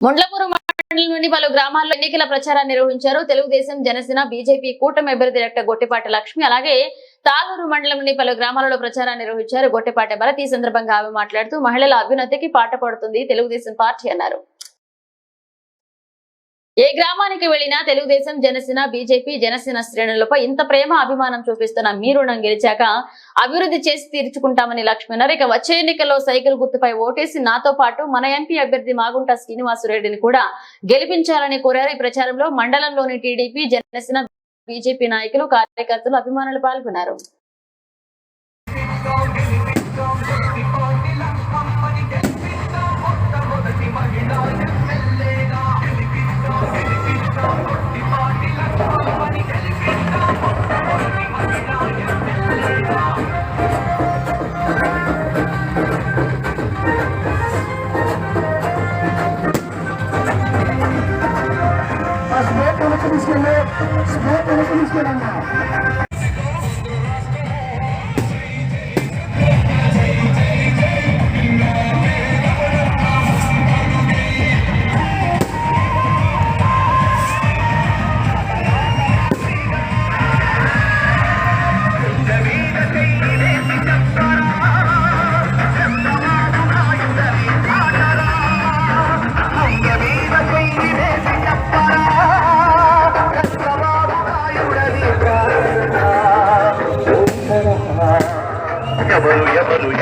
ముండ్లపూరు మండలంలోని పలు గ్రామాల్లో ఎన్నికల ప్రచారాన్ని నిర్వహించారు. తెలుగుదేశం, జనసేన, బీజేపీ కూటమి అభ్యర్థి డాక్టర్ గొట్టిపాటి లక్ష్మి అలాగే తాలూరు మండలంలోని పలు గ్రామాలలో ప్రచారాన్ని నిర్వహించారు. గొట్టిపాటి భరత్ ఈ సందర్భంగా ఆమె మాట్లాడుతూ మహిళల అభ్యున్నతికి పాట పడుతుంది తెలుగుదేశం పార్టీ అన్నారు. ఏ గ్రామానికి వెళ్లినా తెలుగుదేశం, జనసేన, బీజేపీ, జనసేన శ్రేణులపై ఇంత ప్రేమ అభిమానం చూపిస్తున్న మీ రుణం గెలిచాక అభివృద్ధి చేసి తీర్చుకుంటామని లక్ష్మి అన్నారు. ఇక వచ్చే ఎన్నికల్లో సైకిల్ గుర్తుపై ఓటేసి నాతో పాటు మన ఎంపీ అభ్యర్థి మాగుంట శ్రీనివాసరెడ్డిని కూడా గెలిపించాలని కోరారు. ఈ ప్రచారంలో మండలంలోని టీడీపీ, జనసేన, బీజేపీ నాయకులు, కార్యకర్తలు, అభిమానులు పాల్గొన్నారు.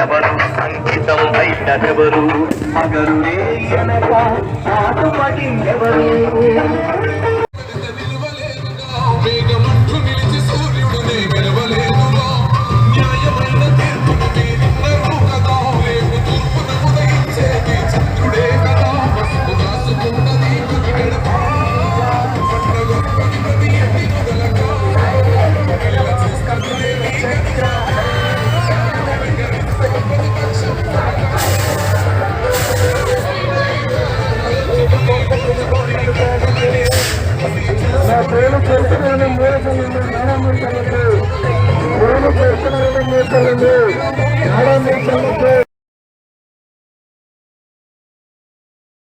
ఎవరు సంగీతం బయటెవరు మగరుడే ఎనక ఆటుపడి ఎవరు వేగమంటూ నిలిచి సూర్యుడునే గెలవలేదుగా న్యాయమైన తీర్పును మీరున్నారు కదా రేపు తూర్పున ఉదయించేది చంద్రుడే కదా పసుపు దాసుకున్నది గడప పట్టగొప్పని ప్రతి ఎన్ని మొదలక నేను